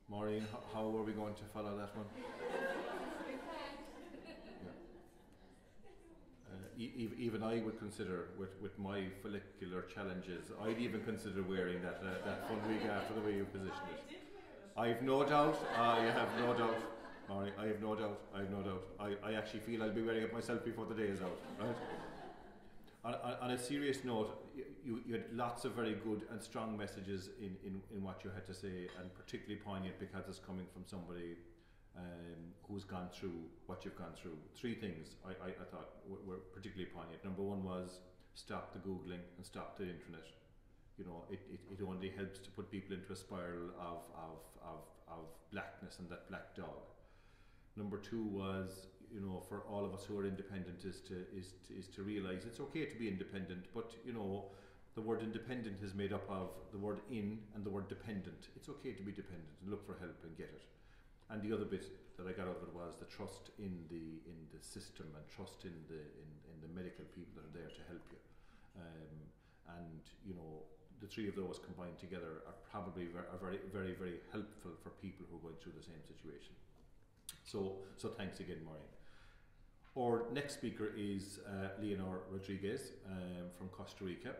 Maureen, how are we going to follow that one? Even I would consider, with my follicular challenges, I'd even consider wearing that full wig after the way you positioned it. I've no doubt, I have no doubt, Maureen, I have no doubt, I actually feel I'll be wearing it myself before the day is out, right? On a serious note, you had lots of very good and strong messages in what you had to say, and particularly poignant because it's coming from somebody who's gone through what you've gone through. Three things I thought were particularly poignant. Number one was stop the Googling and stop the internet. You know, it only helps to put people into a spiral of blackness and that black dog. Number two was, you know, for all of us who are independent is to realise it's okay to be independent, but you know, the word independent is made up of the word in and the word dependent. It's okay to be dependent and look for help and get it. And the other bit that I got out of it was the trust in the system and trust in the medical people that are there to help you. And you know, the three of those combined together are probably very, very helpful for people who are going through the same situation. So thanks again, Maureen. Our next speaker is Leonor Rodriguez from Costa Rica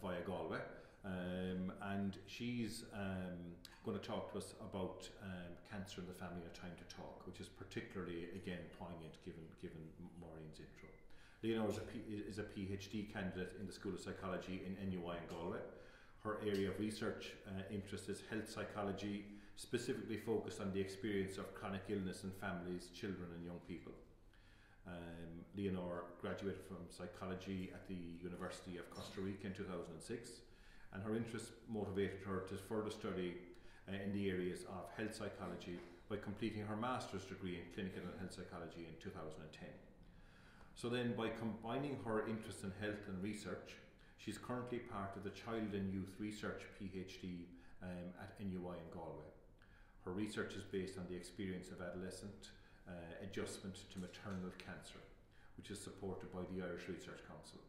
via Galway. And she's going to talk to us about cancer in the family and a time to talk, which is particularly, again, poignant given Maureen's intro. Leonor is a PhD candidate in the School of Psychology in NUIG in Galway. Her area of research interest is health psychology, specifically focused on the experience of chronic illness in families, children and young people. Leonor graduated from psychology at the University of Costa Rica in 2006. And her interest motivated her to further study in the areas of health psychology by completing her master's degree in clinical and health psychology in 2010. So then, by combining her interest in health and research, she's currently part of the Child and Youth Research PhD at NUI in Galway. Her research is based on the experience of adolescent adjustment to maternal cancer, which is supported by the Irish Research Council.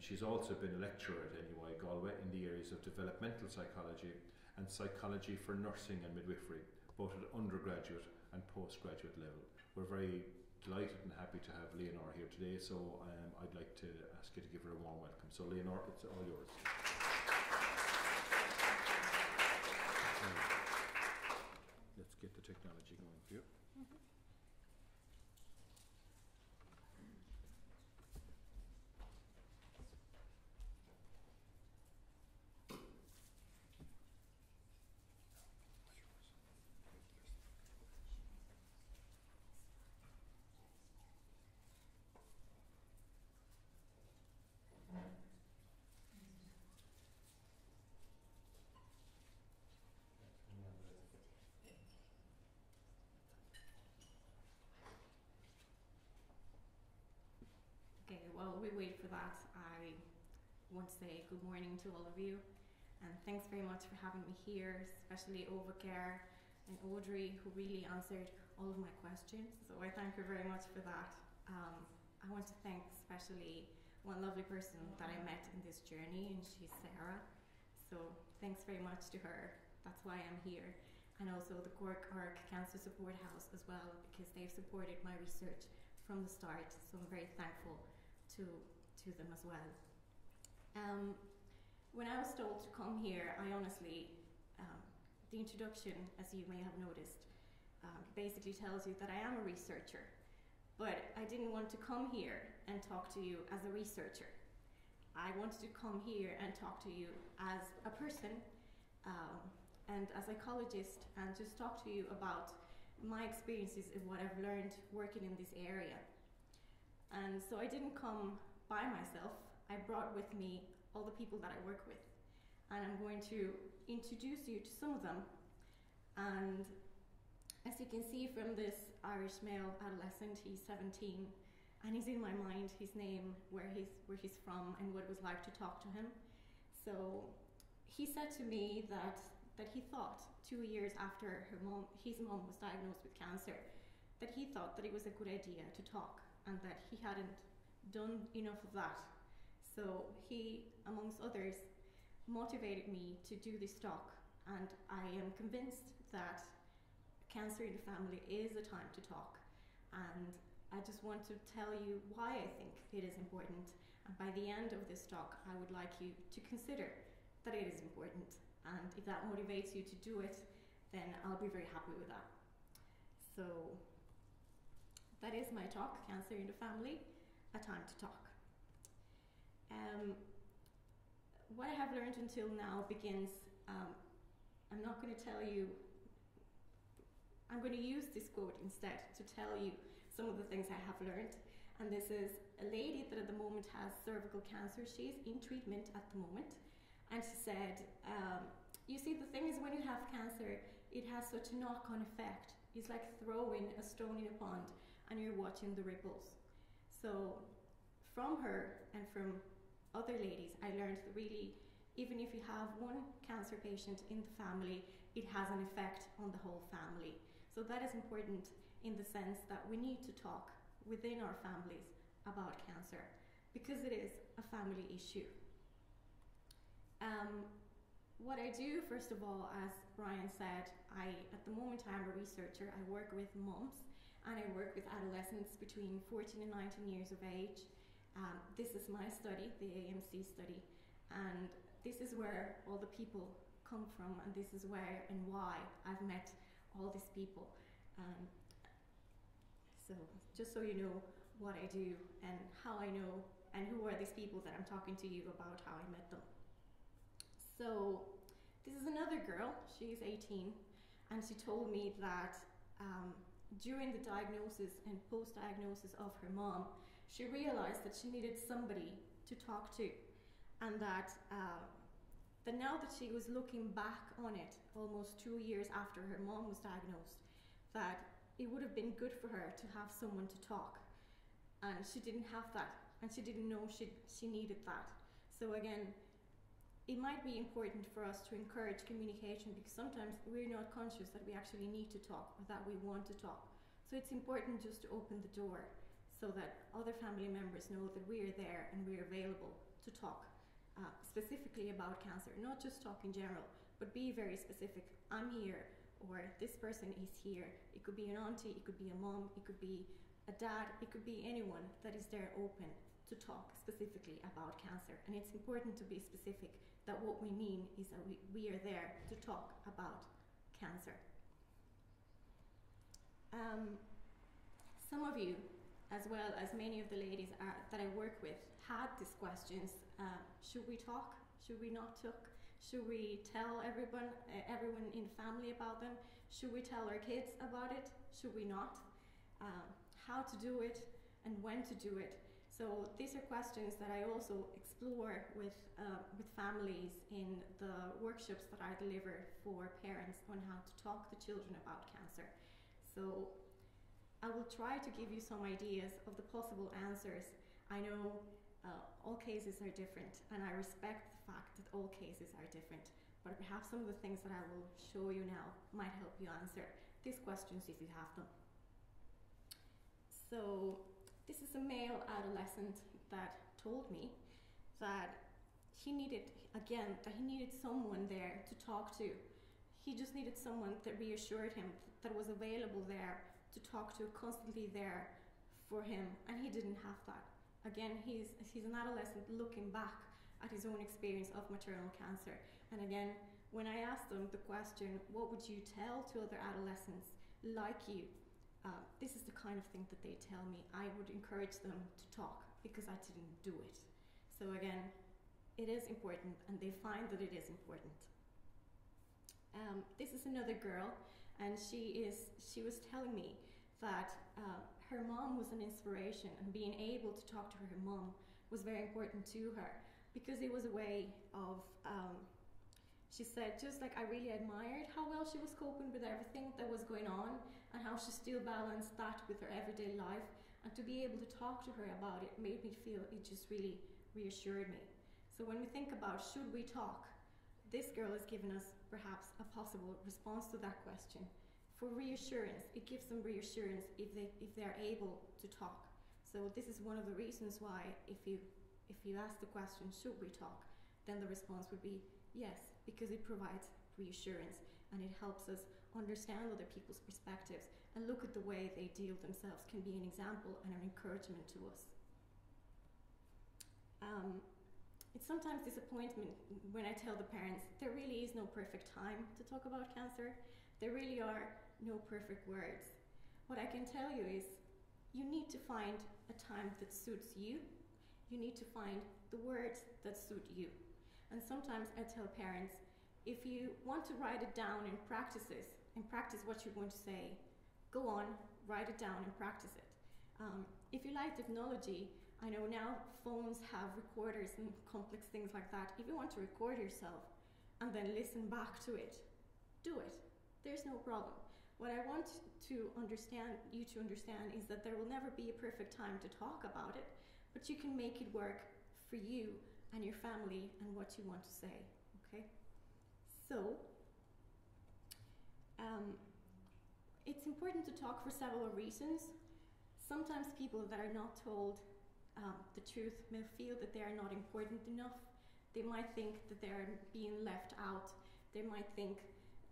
She's also been a lecturer at NUI Galway in the areas of developmental psychology and psychology for nursing and midwifery, both at undergraduate and postgraduate level. We're very delighted and happy to have Leonor here today, so I'd like to ask you to give her a warm welcome. So Leonor, it's all yours. Let's get the technology going for you. Okay, while we wait for that, I want to say good morning to all of you, and thanks very much for having me here, especially OvaCare and Audrey, who really answered all of my questions, so I thank her very much for that. I want to thank especially one lovely person that I met in this journey, and she's Sarah, so thanks very much to her. That's why I'm here. And also the Cork Arc Cancer Support House as well, because they've supported my research from the start, so I'm very thankful to them as well. When I was told to come here, I honestly, the introduction, as you may have noticed, basically tells you that I am a researcher, but I didn't want to come here and talk to you as a researcher. I wanted to come here and talk to you as a person and a psychologist, and just talk to you about my experiences and what I've learned working in this area. And so I didn't come by myself. I brought with me all the people that I work with, and I'm going to introduce you to some of them. And as you can see from this Irish male adolescent, he's 17, and he's in my mind, his name, where he's from, and what it was like to talk to him. So he said to me that he thought 2 years after his mom was diagnosed with cancer, that he thought that it was a good idea to talk, and that he hadn't done enough of that. So he, amongst others, motivated me to do this talk, and I am convinced that cancer in the family is a time to talk, and I just want to tell you why I think it is important, and by the end of this talk I would like you to consider that it is important, and if that motivates you to do it, then I'll be very happy with that. So that is my talk, Cancer in the Family, a time to talk. What I have learned until now begins, I'm not going to tell you, I'm going to use this quote instead to tell you some of the things I have learned. And this is a lady that at the moment has cervical cancer. She's in treatment at the moment. And she said, you see, the thing is, when you have cancer, it has such a knock-on effect. It's like throwing a stone in a pond and you're watching the ripples. So from her and from other ladies, I learned that really, even if you have one cancer patient in the family, it has an effect on the whole family. So that is important in the sense that we need to talk within our families about cancer, because it is a family issue. What I do, first of all, as Brian said, at the moment I'm a researcher. I work with moms and I work with adolescents between 14 and 19 years of age. This is my study, the AMC study, and this is where all the people come from, and this is where and why I've met all these people. So just so you know what I do and how I know and who are these people that I'm talking to you about, how I met them. So this is another girl, she's 18, and she told me that during the diagnosis and post-diagnosis of her mom, she realized that she needed somebody to talk to, and that now that she was looking back on it almost 2 years after her mom was diagnosed, that it would have been good for her to have someone to talk, and she didn't have that, and she didn't know she needed that. So again, it might be important for us to encourage communication, because sometimes we're not conscious that we actually need to talk or that we want to talk. So it's important just to open the door so that other family members know that we are there and we're available to talk specifically about cancer, not just talk in general, but be very specific. I'm here, or this person is here. It could be an auntie, it could be a mom, it could be a dad, it could be anyone that is there open to talk specifically about cancer. And it's important to be specific that what we mean is that we are there to talk about cancer. Some of you, as well as many of the ladies that I work with, had these questions. Should we talk? Should we not talk? Should we tell everyone in the family about them? Should we tell our kids about it? Should we not? How to do it and when to do it. So these are questions that I also explore with families in the workshops that I deliver for parents on how to talk to children about cancer. So I will try to give you some ideas of the possible answers. I know all cases are different, and I respect the fact that all cases are different, but perhaps some of the things that I will show you now might help you answer these questions if you have them. So this is a male adolescent that told me that he needed someone there to talk to. He just needed someone that reassured him, that was available there to talk to, constantly there for him, and he didn't have that. Again, he's an adolescent looking back at his own experience of maternal cancer. And again, when I asked them the question, what would you tell to other adolescents like you? This is the kind of thing that they tell me. I would encourage them to talk because I didn't do it. So again, it is important, and they find that it is important. This is another girl, and she was telling me that her mom was an inspiration, and being able to talk to her mom was very important to her, because it was a way of, she said, just like I really admired how well she was coping with everything that was going on, and how she still balanced that with her everyday life, and to be able to talk to her about it made me feel, it just really reassured me. So when we think about should we talk, this girl has given us perhaps a possible response to that question. For reassurance, it gives them reassurance if they're able to talk. So this is one of the reasons why if you ask the question, should we talk, then the response would be yes, because it provides reassurance, and it helps us understand other people's perspectives and look at the way they deal themselves can be an example and an encouragement to us. It's sometimes disappointment when I tell the parents there really is no perfect time to talk about cancer. There really are no perfect words. What I can tell you is you need to find a time that suits you. You need to find the words that suit you. And sometimes I tell parents, if you want to write it down and practice what you're going to say, go on, write it down and practice it. If you like technology, I know now phones have recorders and complex things like that. If you want to record yourself and then listen back to it, do it. There's no problem. What I want you to understand is that there will never be a perfect time to talk about it, but you can make it work for you and your family and what you want to say, okay? So, it's important to talk for several reasons. Sometimes people that are not told the truth may feel that they are not important enough. They might think that they're being left out. They might think,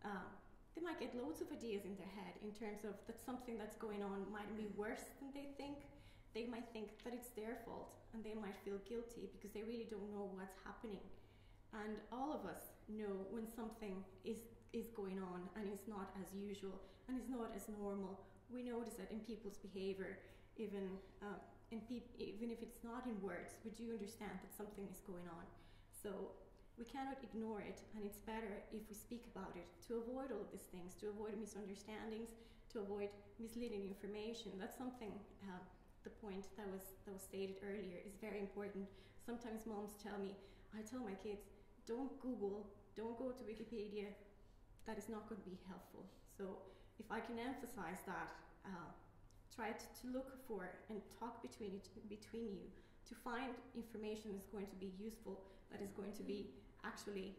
they might get loads of ideas in their head in terms of that something that's going on might be worse than they think. They might think that it's their fault, and they might feel guilty because they really don't know what's happening. And all of us know when something is going on and is not as usual and is not as normal. We notice it in people's behavior, even if it's not in words, we do understand that something is going on. So we cannot ignore it, and it's better if we speak about it to avoid all of these things, to avoid misunderstandings, to avoid misleading information. That's something, the point that was stated earlier is very important. Sometimes moms tell me, I tell my kids, don't Google, don't go to Wikipedia, that is not going to be helpful. So if I can emphasize that, try to look for and talk between you to find information that's going to be useful, that is going to be actually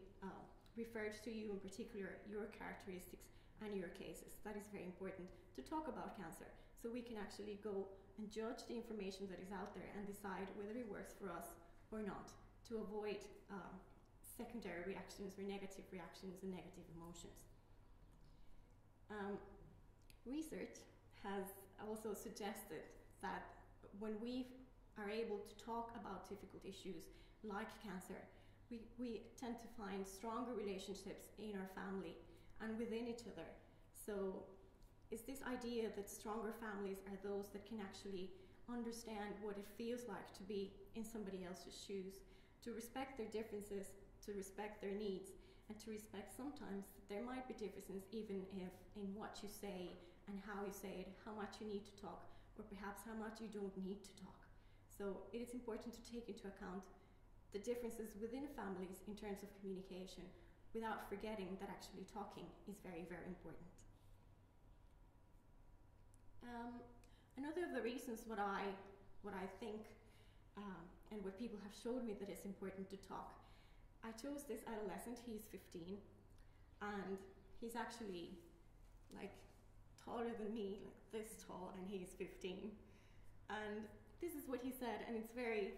referred to you, in particular your characteristics and your cases. That is very important to talk about cancer, so we can actually go and judge the information that is out there and decide whether it works for us or not, to avoid secondary reactions or negative reactions and negative emotions. Research has also suggested that when we are able to talk about difficult issues like cancer, we tend to find stronger relationships in our family and within each other. So it's this idea that stronger families are those that can actually understand what it feels like to be in somebody else's shoes, to respect their differences, to respect their needs, and to respect sometimes that there might be differences even if in what you say and how you say it, how much you need to talk, or perhaps how much you don't need to talk. So it is important to take into account the differences within families in terms of communication, without forgetting that actually talking is very, very important. Another of the reasons what I think and what people have showed me that it's important to talk, I chose this adolescent. He's 15, and he's actually like taller than me, like this tall, and he's 15. And this is what he said, and it's very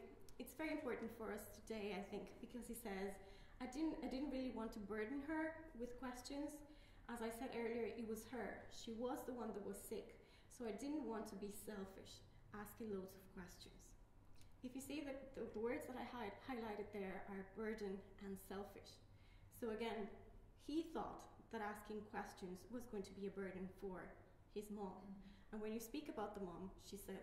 important for us today, I think, because he says, I didn't really want to burden her with questions. As I said earlier, it was her. She was the one that was sick, so I didn't want to be selfish, asking loads of questions. If you see that the words that I highlighted there are burden and selfish. So again, he thought that asking questions was going to be a burden for his mom. And when you speak about the mom, she says,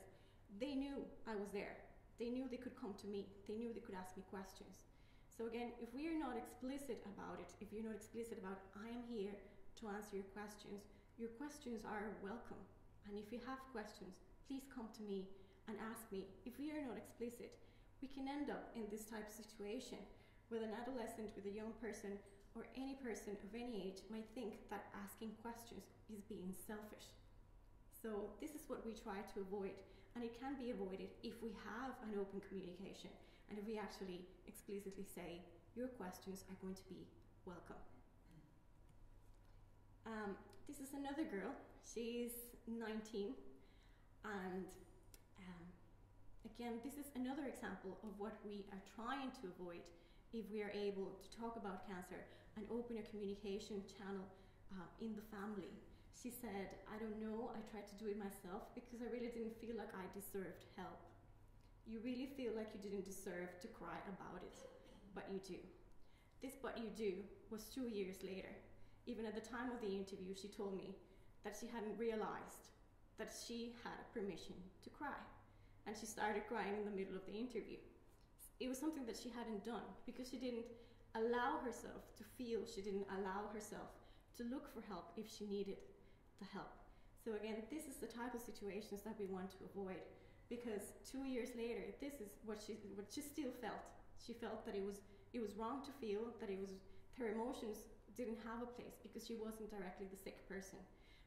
they knew I was there. They knew they could come to me. They knew they could ask me questions. So again, if we are not explicit about it, if you're not explicit about, I am here to answer your questions are welcome. And if you have questions, please come to me and ask me. If we are not explicit, we can end up in this type of situation where an adolescent with a young person or any person of any age might think that asking questions is being selfish. So this is what we try to avoid, and it can be avoided if we have an open communication and if we actually explicitly say, your questions are going to be welcome. This is another girl. She's 19, and again, this is another example of what we are trying to avoid if we are able to talk about cancer, and open a communication channel in the family. She said, I don't know, I tried to do it myself because I really didn't feel like I deserved help. You really feel like you didn't deserve to cry about it, but you do. This "but you do" was 2 years later. Even at the time of the interview, she told me that she hadn't realized that she had permission to cry. And she started crying in the middle of the interview. It was something that she hadn't done because she didn't allow herself to feel, she didn't allow herself to look for help if she needed the help. So again, this is the type of situations that we want to avoid, because 2 years later, this is what she still felt. She felt that it was wrong to feel, that her emotions didn't have a place because she wasn't directly the sick person.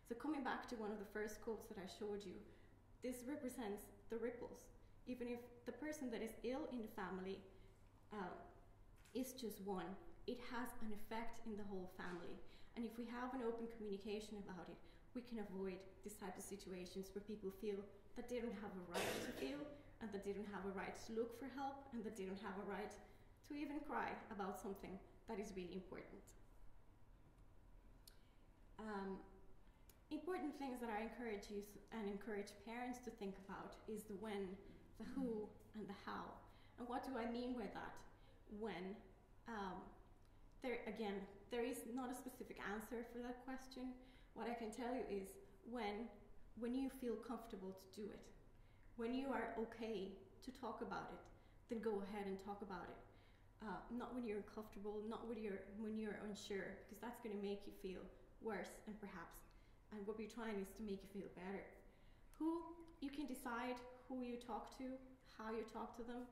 So coming back to one of the first quotes that I showed you, this represents the ripples. Even if the person that is ill in the family is just one, it has an effect in the whole family. And if we have an open communication about it, we can avoid this type of situations where people feel that they don't have a right to feel, and that they don't have a right to look for help, and that they don't have a right to even cry about something that is really important. Important things that I encourage you and encourage parents to think about is the when, the who, and the how. And what do I mean by that? When. There is not a specific answer for that question. What I can tell you is when you feel comfortable to do it. When you are okay to talk about it, then go ahead and talk about it. Not when you're uncomfortable, not when you're unsure, because that's going to make you feel worse and what we're trying is to make you feel better. Who, you can decide who you talk to, how you talk to them.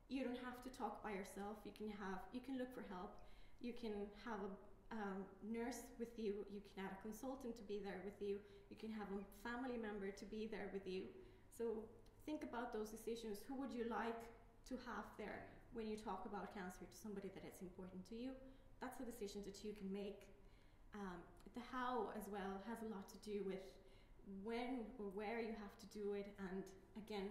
You don't have to talk by yourself. You can look for help. You can have a nurse with you. You can add a consultant to be there with you. You can have a family member to be there with you. So think about those decisions. Who would you like to have there when you talk about cancer to somebody that is important to you? That's a decision that you can make. The how as well has a lot to do with when or where you have to do it, and again,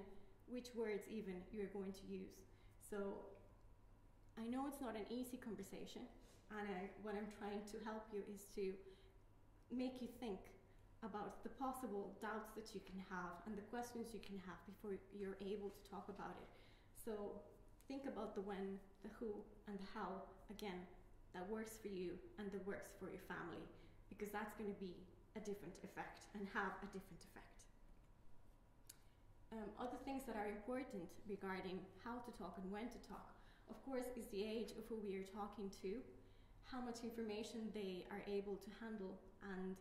which words even you're going to use. So I know it's not an easy conversation, and what I'm trying to help you is to make you think about the possible doubts that you can have and the questions you can have before you're able to talk about it. So think about the when, the who, and the how, again, that works for you and that works for your family, because that's going to be a different effect and have a different effect. Other things that are important regarding how to talk and when to talk, of course, is the age of who we are talking to, how much information they are able to handle, and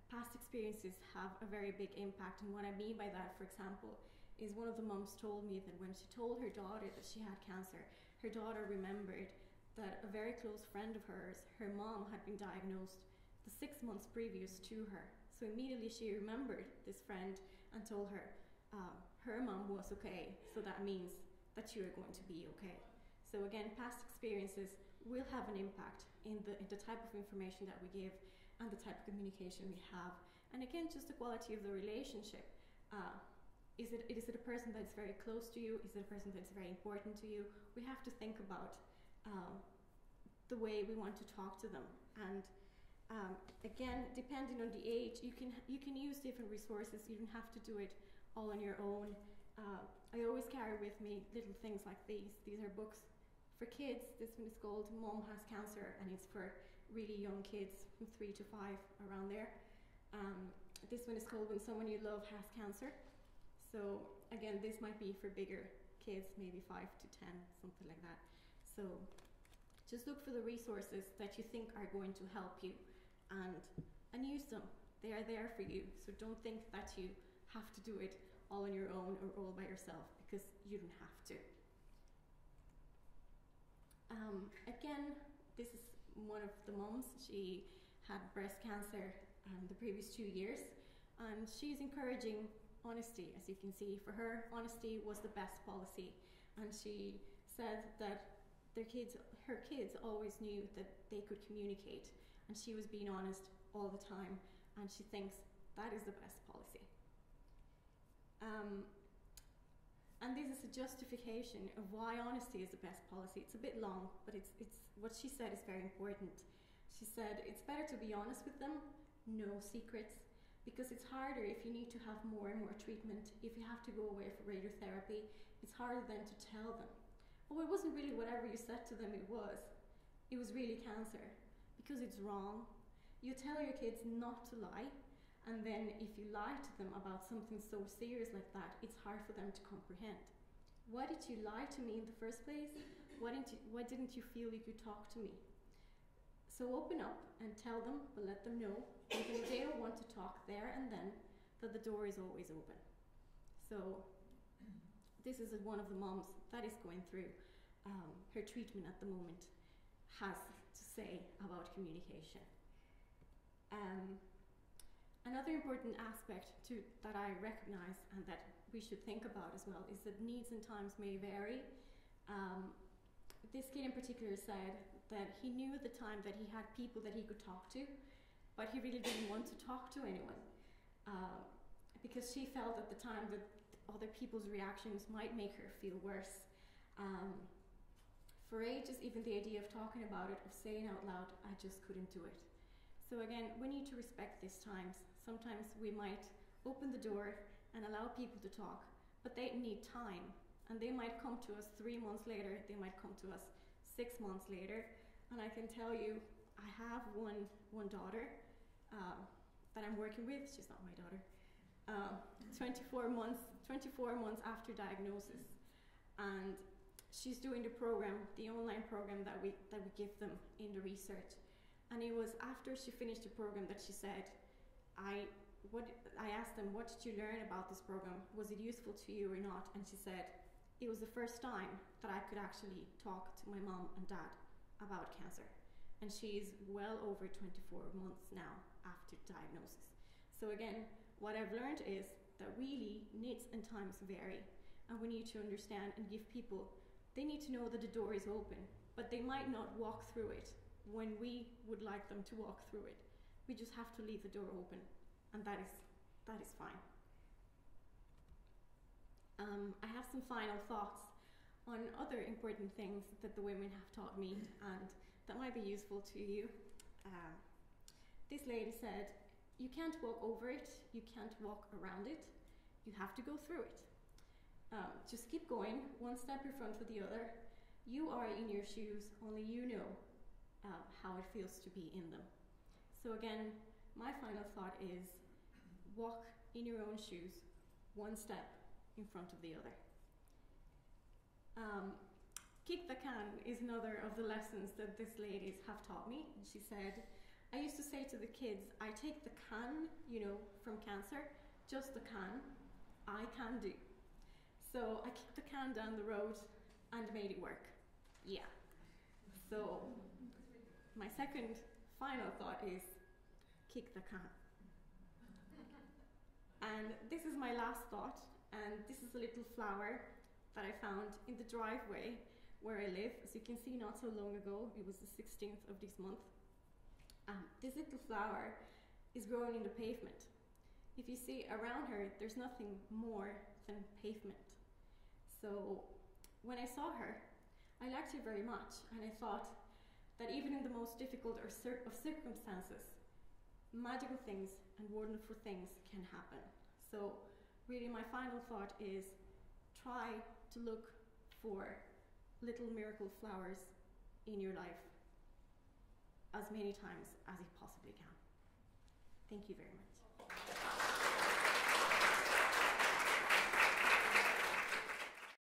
past experiences have a very big impact. And what I mean by that, for example, is one of the moms told me that when she told her daughter that she had cancer, her daughter remembered that a very close friend of hers, her mom, had been diagnosed the 6 months previous to her. So immediately she remembered this friend and told her her mom was okay, so that means that you are going to be okay. So again, past experiences will have an impact in the type of information that we give and the type of communication we have. And again, just the quality of the relationship. Is it a person that's very close to you? Is it a person that's very important to you? We have to think about the way we want to talk to them. And again, depending on the age, you can use different resources. You don't have to do it all on your own. I always carry with me little things like these. These are books for kids. This one is called Mom Has Cancer, and it's for really young kids from 3 to 5, around there. This one is called When Someone You Love Has Cancer. So again, this might be for bigger kids, maybe 5 to 10, something like that. So just look for the resources that you think are going to help you, and use them. They are there for you. So don't think that you have to do it all on your own or all by yourself, because you don't have to. Again, this is one of the moms. She had breast cancer the previous 2 years, and she's encouraging honesty. As you can see, for her, honesty was the best policy, and she said that her kids always knew that they could communicate, and she was being honest all the time, and she thinks that is the best policy. And this is a justification of why honesty is the best policy. It's a bit long, but it's what she said is very important. She said it's better to be honest with them, no secrets, because it's harder if you need to have more and more treatment. If you have to go away for radiotherapy, it's harder then to tell them, oh, it wasn't really whatever you said to them, it was really cancer, because it's wrong. You tell your kids not to lie, and then if you lie to them about something so serious like that, it's hard for them to comprehend. Why did you lie to me in the first place? Why didn't you feel you could talk to me? So open up and tell them, but let them know, even if they don't want to talk there and then, that the door is always open. So this is one of the moms that is going through her treatment at the moment, has to say about communication. Another important aspect that I recognize and that we should think about as well is that needs and times may vary. This kid in particular said that he knew at the time that he had people that he could talk to, but he really didn't want to talk to anyone because she felt at the time that other people's reactions might make her feel worse. For ages, even the idea of talking about it, of saying out loud, I just couldn't do it. So again, we need to respect these times. Sometimes we might open the door and allow people to talk, but they need time. And they might come to us 3 months later, they might come to us 6 months later. And I can tell you, I have one daughter that I'm working with, she's not my daughter, 24 months after diagnosis. And she's doing the program, the online program that we give them in the research. And it was after she finished the program that she said, I asked them, what did you learn about this program? Was it useful to you or not? And she said, it was the first time that I could actually talk to my mom and dad about cancer. And she's well over 24 months now after diagnosis. So again, what I've learned is that really needs and times vary. And we need to understand and give people, they need to know that the door is open, but they might not walk through it when we would like them to walk through it. We just have to leave the door open, and that is fine. I have some final thoughts on other important things that the women have taught me and that might be useful to you. This lady said, you can't walk over it, you can't walk around it, you have to go through it. Just keep going, one step in front of the other. You are in your shoes, only you know how it feels to be in them. So again, my final thought is walk in your own shoes, one step in front of the other. Kick the can is another of the lessons that these ladies have taught me. She said, I used to say to the kids, I take the can, from cancer, just the can, I can do. So I kicked the can down the road and made it work. Yeah. So my second final thought is kick the can. And this is my last thought, and this is a little flower that I found in the driveway where I live. As you can see, not so long ago, it was the 16th of this month. This little flower is growing in the pavement. If you see around her, there's nothing more than pavement. So when I saw her, I liked her very much, and I thought that even in the most difficult of circumstances, magical things and wonderful things can happen. So really my final thought is try to look for little miracle flowers in your life as many times as you possibly can. Thank you very much.